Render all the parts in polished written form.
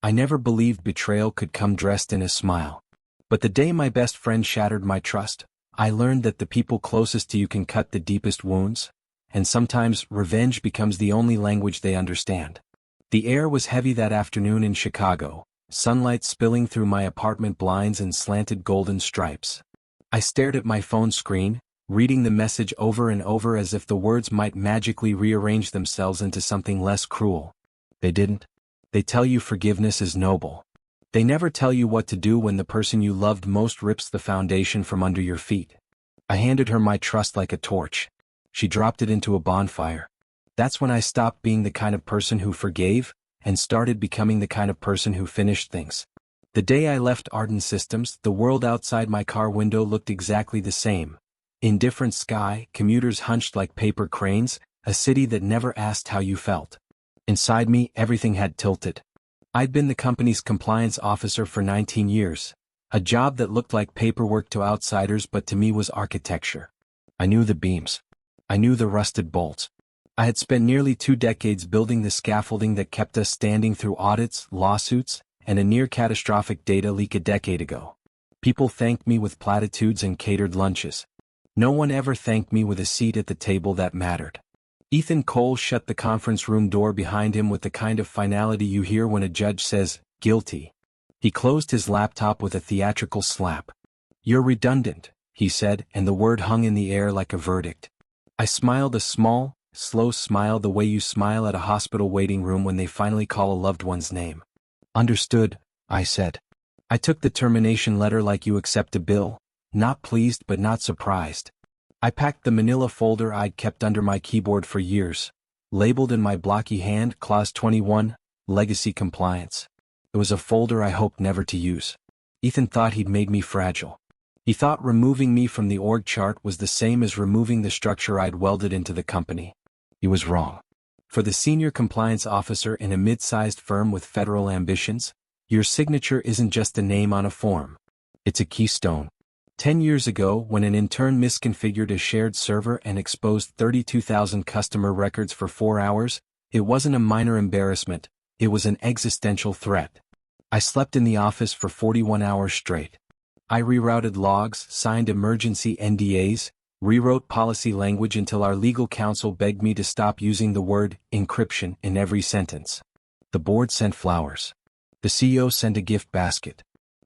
I never believed betrayal could come dressed in a smile. But the day my best friend shattered my trust, I learned that the people closest to you can cut the deepest wounds, and sometimes revenge becomes the only language they understand. The air was heavy that afternoon in Chicago, sunlight spilling through my apartment blinds in slanted golden stripes. I stared at my phone screen, reading the message over and over as if the words might magically rearrange themselves into something less cruel. They didn't. They tell you forgiveness is noble. They never tell you what to do when the person you loved most rips the foundation from under your feet. I handed her my trust like a torch. She dropped it into a bonfire. That's when I stopped being the kind of person who forgave, and started becoming the kind of person who finished things. The day I left Arden Systems, the world outside my car window looked exactly the same. Indifferent sky, commuters hunched like paper cranes, a city that never asked how you felt. Inside me, everything had tilted. I'd been the company's compliance officer for 19 years, a job that looked like paperwork to outsiders but to me was architecture. I knew the beams. I knew the rusted bolts. I had spent nearly 2 decades building the scaffolding that kept us standing through audits, lawsuits, and a near-catastrophic data leak a decade ago. People thanked me with platitudes and catered lunches. No one ever thanked me with a seat at the table that mattered. Ethan Cole shut the conference room door behind him with the kind of finality you hear when a judge says, "Guilty." He closed his laptop with a theatrical slap. "You're redundant," he said, and the word hung in the air like a verdict. I smiled a small, slow smile the way you smile at a hospital waiting room when they finally call a loved one's name. "Understood," I said. I took the termination letter like you accept a bill, not pleased but not surprised. I packed the manila folder I'd kept under my keyboard for years, labeled in my blocky hand Clause 21, Legacy Compliance. It was a folder I hoped never to use. Ethan thought he'd made me fragile. He thought removing me from the org chart was the same as removing the structure I'd welded into the company. He was wrong. For the senior compliance officer in a mid-sized firm with federal ambitions, your signature isn't just a name on a form. It's a keystone. 10 years ago, when an intern misconfigured a shared server and exposed 32,000 customer records for 4 hours, it wasn't a minor embarrassment, it was an existential threat. I slept in the office for 41 hours straight. I rerouted logs, signed emergency NDAs, rewrote policy language until our legal counsel begged me to stop using the word encryption in every sentence. The board sent flowers. The CEO sent a gift basket.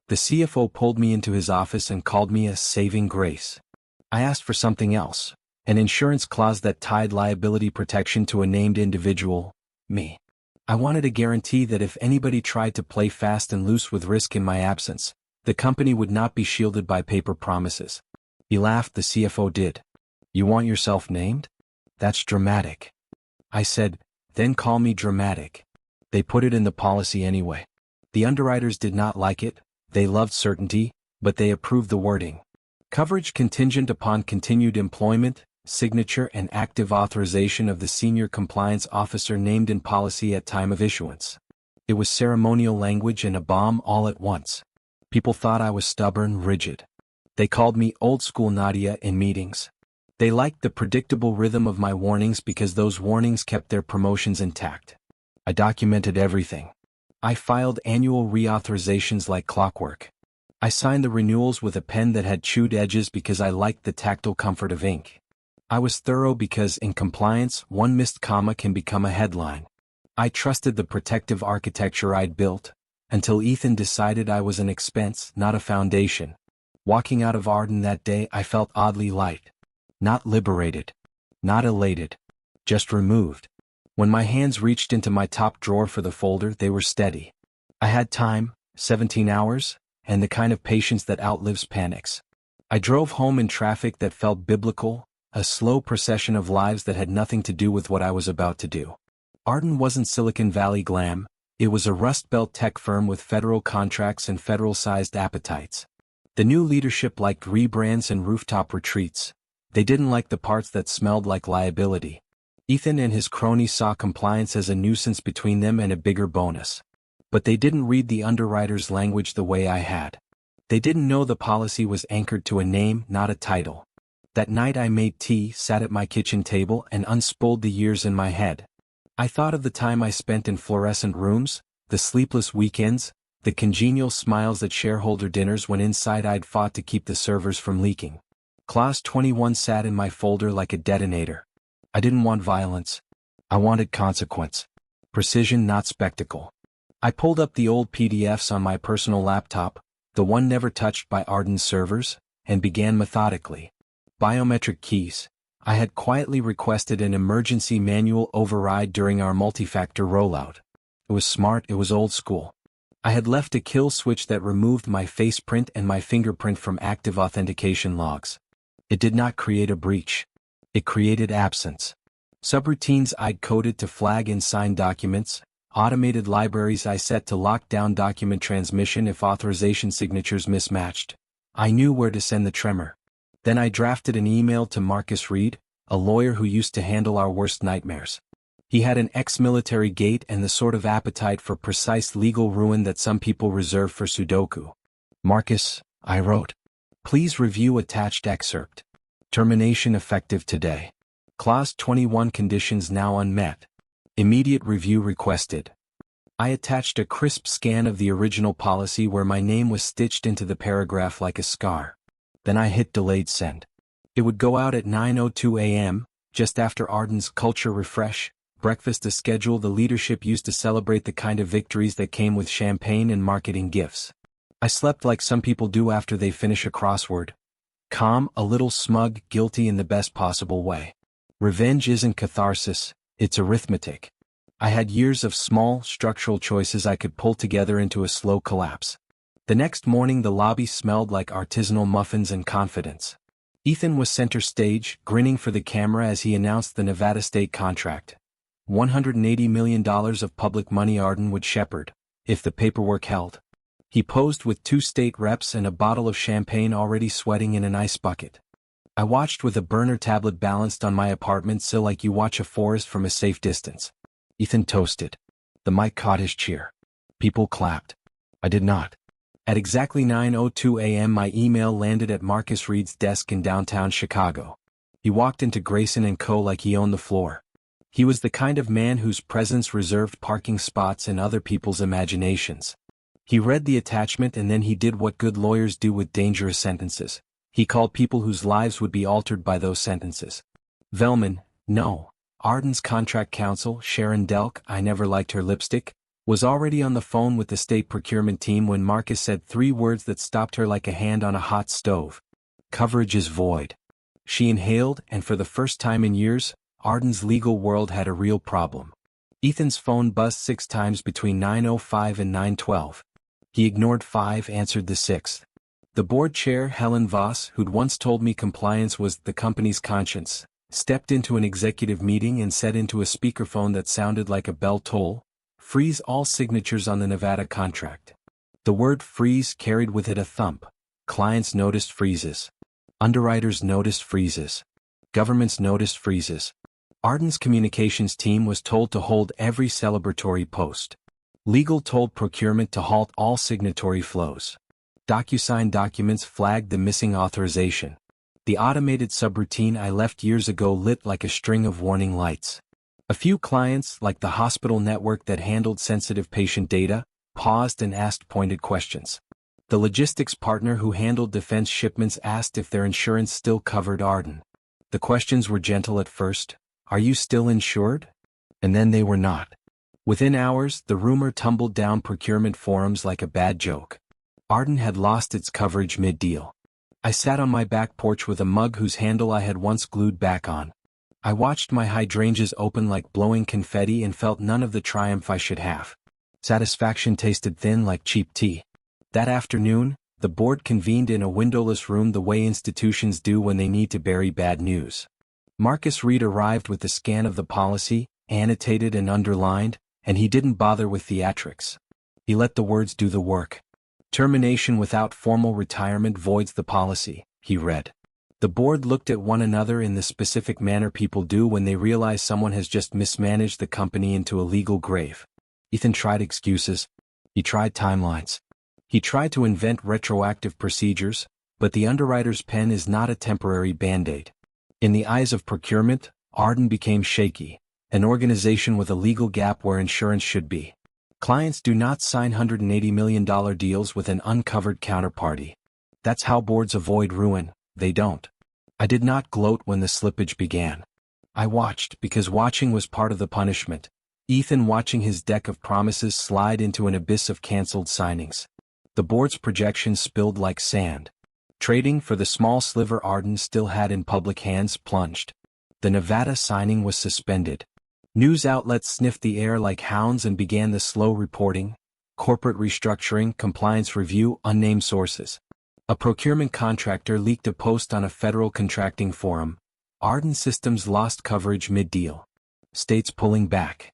The CFO pulled me into his office and called me a saving grace. I asked for something else, an insurance clause that tied liability protection to a named individual, me. I wanted a guarantee that if anybody tried to play fast and loose with risk in my absence, the company would not be shielded by paper promises. He laughed, the CFO did. "You want yourself named? That's dramatic." I said, "Then call me dramatic." They put it in the policy anyway. The underwriters did not like it. They loved certainty, but they approved the wording. Coverage contingent upon continued employment, signature and active authorization of the senior compliance officer named in policy at time of issuance. It was ceremonial language and a bomb all at once. People thought I was stubborn, rigid. They called me old school Nadia in meetings. They liked the predictable rhythm of my warnings because those warnings kept their promotions intact. I documented everything. I filed annual reauthorizations like clockwork. I signed the renewals with a pen that had chewed edges because I liked the tactile comfort of ink. I was thorough because in compliance, one missed comma can become a headline. I trusted the protective architecture I'd built, until Ethan decided I was an expense, not a foundation. Walking out of Arden that day, I felt oddly light. Not liberated. Not elated. Just removed. When my hands reached into my top drawer for the folder, they were steady. I had time, 17 hours, and the kind of patience that outlives panics. I drove home in traffic that felt biblical, a slow procession of lives that had nothing to do with what I was about to do. Arden wasn't Silicon Valley glam, it was a Rust Belt tech firm with federal contracts and federal-sized appetites. The new leadership liked rebrands and rooftop retreats. They didn't like the parts that smelled like liability. Ethan and his cronies saw compliance as a nuisance between them and a bigger bonus. But they didn't read the underwriter's language the way I had. They didn't know the policy was anchored to a name, not a title. That night I made tea, sat at my kitchen table, and unspooled the years in my head. I thought of the time I spent in fluorescent rooms, the sleepless weekends, the congenial smiles at shareholder dinners when inside I'd fought to keep the servers from leaking. Clause 21 sat in my folder like a detonator. I didn't want violence. I wanted consequence. Precision, not spectacle. I pulled up the old PDFs on my personal laptop, the one never touched by Arden's servers, and began methodically. Biometric keys. I had quietly requested an emergency manual override during our multi-factor rollout. It was smart, it was old school. I had left a kill switch that removed my face print and my fingerprint from active authentication logs. It did not create a breach. It created absence. Subroutines I'd coded to flag in signed documents, automated libraries I set to lock down document transmission if authorization signatures mismatched. I knew where to send the tremor. Then I drafted an email to Marcus Reed, a lawyer who used to handle our worst nightmares. He had an ex-military gait and the sort of appetite for precise legal ruin that some people reserve for Sudoku. Marcus, I wrote. Please review attached excerpt. Termination effective today. Clause 21 conditions now unmet. Immediate review requested. I attached a crisp scan of the original policy where my name was stitched into the paragraph like a scar. Then I hit delayed send. It would go out at 9:02 a.m., just after Arden's culture refresh, breakfast, a schedule the leadership used to celebrate the kind of victories that came with champagne and marketing gifts. I slept like some people do after they finish a crossword. Calm, a little smug, guilty in the best possible way. Revenge isn't catharsis, it's arithmetic. I had years of small, structural choices I could pull together into a slow collapse. The next morning the lobby smelled like artisanal muffins and confidence. Ethan was center stage, grinning for the camera as he announced the Nevada state contract. $180 million of public money Arden would shepherd, if the paperwork held. He posed with 2 state reps and a bottle of champagne already sweating in an ice bucket. I watched with a burner tablet balanced on my apartment sill like you watch a forest from a safe distance. Ethan toasted. The mic caught his cheer. People clapped. I did not. At exactly 9:02 a.m. my email landed at Marcus Reed's desk in downtown Chicago. He walked into Grayson & Co. like he owned the floor. He was the kind of man whose presence reserved parking spots in other people's imaginations. He read the attachment and then he did what good lawyers do with dangerous sentences. He called people whose lives would be altered by those sentences. Velman, no. Arden's contract counsel, Sharon Delk, I never liked her lipstick, was already on the phone with the state procurement team when Marcus said 3 words that stopped her like a hand on a hot stove. Coverage is void. She inhaled, and for the first time in years, Arden's legal world had a real problem. Ethan's phone buzzed 6 times between 9:05 and 9:12. He ignored 5, answered the 6th. The board chair, Helen Voss, who'd once told me compliance was the company's conscience, stepped into an executive meeting and said into a speakerphone that sounded like a bell toll, "Freeze all signatures on the Nevada contract." The word freeze carried with it a thump. Clients noticed freezes. Underwriters noticed freezes. Governments noticed freezes. Arden's communications team was told to hold every celebratory post. Legal told procurement to halt all signatory flows. DocuSign documents flagged the missing authorization. The automated subroutine I left years ago lit like a string of warning lights. A few clients, like the hospital network that handled sensitive patient data, paused and asked pointed questions. The logistics partner who handled defense shipments asked if their insurance still covered Arden. The questions were gentle at first. Are you still insured? And then they were not. Within hours, the rumor tumbled down procurement forums like a bad joke. Arden had lost its coverage mid-deal. I sat on my back porch with a mug whose handle I had once glued back on. I watched my hydrangeas open like blowing confetti and felt none of the triumph I should have. Satisfaction tasted thin like cheap tea. That afternoon, the board convened in a windowless room the way institutions do when they need to bury bad news. Marcus Reed arrived with the scan of the policy, annotated and underlined, and he didn't bother with theatrics. He let the words do the work. Termination without formal retirement voids the policy, he read. The board looked at one another in the specific manner people do when they realize someone has just mismanaged the company into a legal grave. Ethan tried excuses. He tried timelines. He tried to invent retroactive procedures, but the underwriter's pen is not a temporary band-aid. In the eyes of procurement, Arden became shaky, an organization with a legal gap where insurance should be. Clients do not sign $180 million deals with an uncovered counterparty. That's how boards avoid ruin, they don't. I did not gloat when the slippage began. I watched because watching was part of the punishment. Ethan watching his deck of promises slide into an abyss of cancelled signings. The board's projections spilled like sand. Trading for the small sliver Arden still had in public hands plunged. The Nevada signing was suspended. News outlets sniffed the air like hounds and began the slow reporting. Corporate restructuring, compliance review, unnamed sources. A procurement contractor leaked a post on a federal contracting forum. Arden Systems lost coverage mid-deal. States pulling back.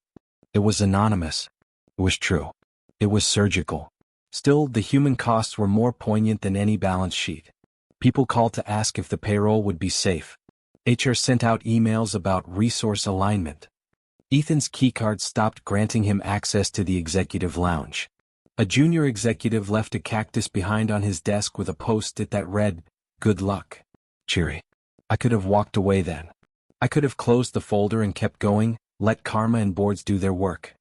It was anonymous. It was true. It was surgical. Still, the human costs were more poignant than any balance sheet. People called to ask if the payroll would be safe. HR sent out emails about resource alignment. Ethan's keycard stopped granting him access to the executive lounge. A junior executive left a cactus behind on his desk with a post-it that read, "Good luck. Cheery." I could have walked away then. I could have closed the folder and kept going, let karma and boards do their work.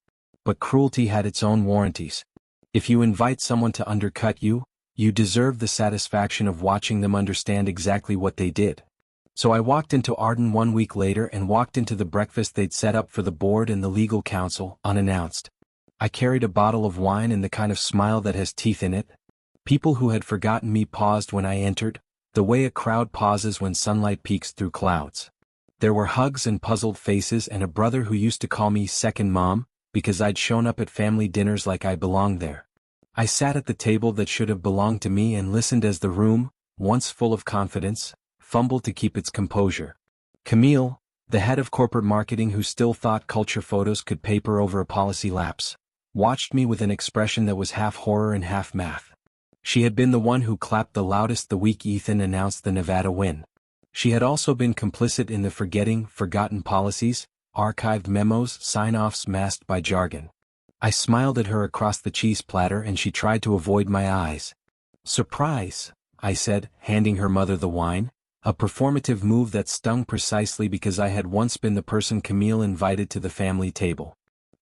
But cruelty had its own warranties. If you invite someone to undercut you, you deserve the satisfaction of watching them understand exactly what they did. So I walked into Arden 1 week later and walked into the breakfast they'd set up for the board and the legal counsel, unannounced. I carried a bottle of wine and the kind of smile that has teeth in it. People who had forgotten me paused when I entered, the way a crowd pauses when sunlight peeks through clouds. There were hugs and puzzled faces and a brother who used to call me second mom, because I'd shown up at family dinners like I belonged there. I sat at the table that should have belonged to me and listened as the room, once full of confidence, fumbled to keep its composure. Camille, the head of corporate marketing who still thought culture photos could paper over a policy lapse, watched me with an expression that was half horror and half math. She had been the one who clapped the loudest the week Ethan announced the Nevada win. She had also been complicit in the forgotten policies, archived memos, sign-offs masked by jargon. I smiled at her across the cheese platter and she tried to avoid my eyes. "Surprise," I said, handing her mother the wine, a performative move that stung precisely because I had once been the person Camille invited to the family table.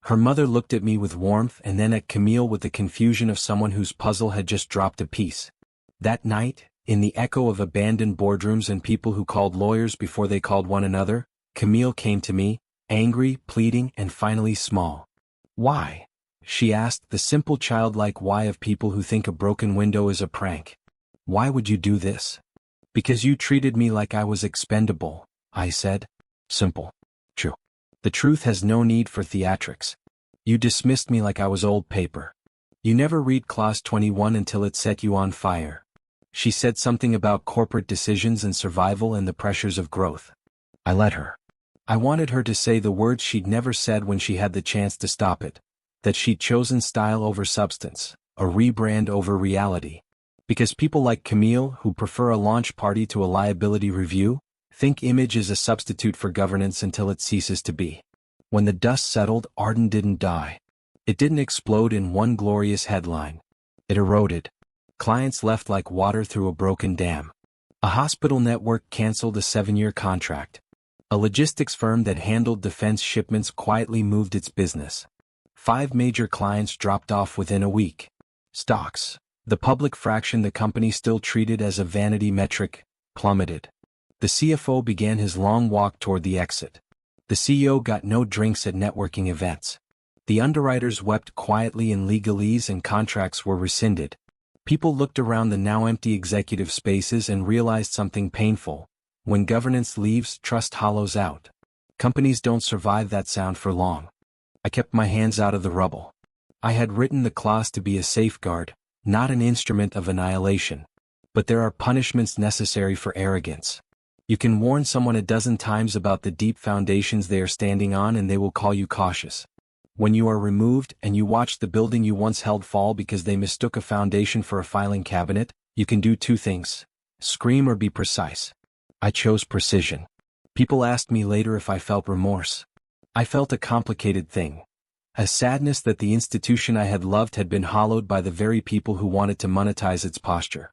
Her mother looked at me with warmth and then at Camille with the confusion of someone whose puzzle had just dropped a piece. That night, in the echo of abandoned boardrooms and people who called lawyers before they called one another, Camille came to me, angry, pleading, and finally small. "Why?" she asked, the simple childlike why of people who think a broken window is a prank. "Why would you do this?" "Because you treated me like I was expendable," I said. Simple. True. The truth has no need for theatrics. You dismissed me like I was old paper. You never read Clause 21 until it set you on fire. She said something about corporate decisions and survival and the pressures of growth. I let her. I wanted her to say the words she'd never said when she had the chance to stop it. That she'd chosen style over substance, a rebrand over reality. Because people like Camille, who prefer a launch party to a liability review, think image is a substitute for governance until it ceases to be. When the dust settled, Arden didn't die. It didn't explode in one glorious headline. It eroded. Clients left like water through a broken dam. A hospital network canceled a 7-year contract. A logistics firm that handled defense shipments quietly moved its business. 5 major clients dropped off within a week. Stocks, the public fraction the company still treated as a vanity metric, plummeted. The CFO began his long walk toward the exit. The CEO got no drinks at networking events. The underwriters wept quietly in legalese and contracts were rescinded. People looked around the now empty executive spaces and realized something painful. When governance leaves, trust hollows out. Companies don't survive that sound for long. I kept my hands out of the rubble. I had written the clause to be a safeguard, not an instrument of annihilation. But there are punishments necessary for arrogance. You can warn someone a dozen times about the deep foundations they are standing on and they will call you cautious. When you are removed and you watch the building you once held fall because they mistook a foundation for a filing cabinet, you can do 2 things: scream or be precise. I chose precision. People asked me later if I felt remorse. I felt a complicated thing. A sadness that the institution I had loved had been hollowed by the very people who wanted to monetize its posture.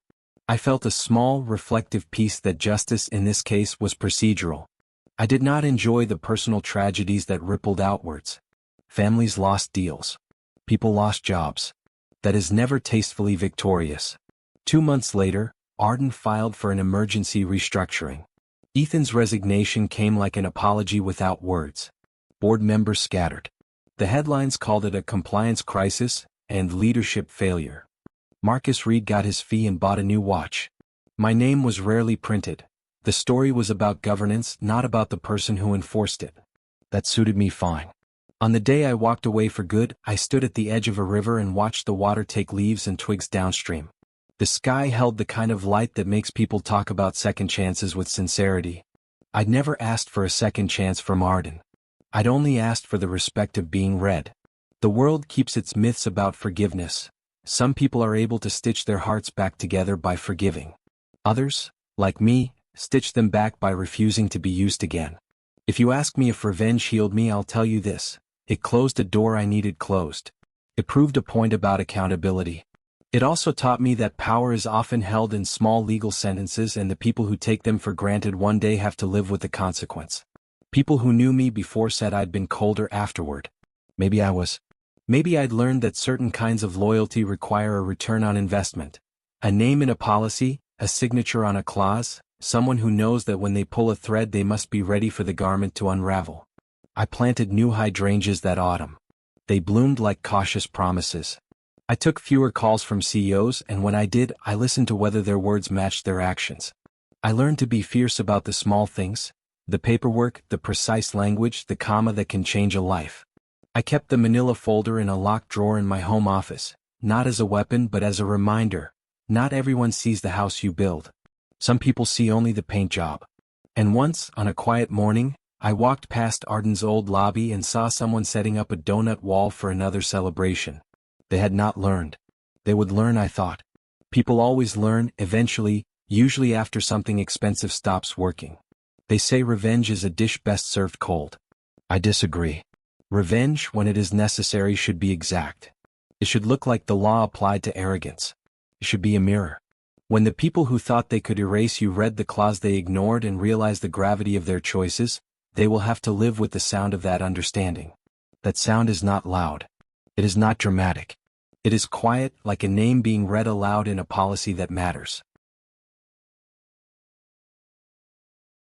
I felt a small, reflective peace that justice in this case was procedural. I did not enjoy the personal tragedies that rippled outwards. Families lost deals. People lost jobs. That is never tastefully victorious. 2 months later, Arden filed for an emergency restructuring. Ethan's resignation came like an apology without words. Board members scattered. The headlines called it a compliance crisis and leadership failure. Marcus Reed got his fee and bought a new watch. My name was rarely printed. The story was about governance, not about the person who enforced it. That suited me fine. On the day I walked away for good, I stood at the edge of a river and watched the water take leaves and twigs downstream. The sky held the kind of light that makes people talk about second chances with sincerity. I'd never asked for a second chance from Arden. I'd only asked for the respect of being read. The world keeps its myths about forgiveness. Some people are able to stitch their hearts back together by forgiving. Others, like me, stitch them back by refusing to be used again. If you ask me if revenge healed me, I'll tell you this: it closed a door I needed closed. It proved a point about accountability. It also taught me that power is often held in small legal sentences, and the people who take them for granted one day have to live with the consequence. People who knew me before said I'd been colder afterward. Maybe I was. Maybe I'd learned that certain kinds of loyalty require a return on investment. A name in a policy, a signature on a clause, someone who knows that when they pull a thread they must be ready for the garment to unravel. I planted new hydrangeas that autumn. They bloomed like cautious promises. I took fewer calls from CEOs, and when I did, I listened to whether their words matched their actions. I learned to be fierce about the small things, the paperwork, the precise language, the comma that can change a life. I kept the manila folder in a locked drawer in my home office, not as a weapon but as a reminder. Not everyone sees the house you build. Some people see only the paint job. And once, on a quiet morning, I walked past Arden's old lobby and saw someone setting up a donut wall for another celebration. They had not learned. They would learn, I thought. People always learn, eventually, usually after something expensive stops working. They say revenge is a dish best served cold. I disagree. Revenge, when it is necessary, should be exact. It should look like the law applied to arrogance. It should be a mirror. When the people who thought they could erase you read the clause they ignored and realized the gravity of their choices, they will have to live with the sound of that understanding. That sound is not loud. It is not dramatic. It is quiet, like a name being read aloud in a policy that matters.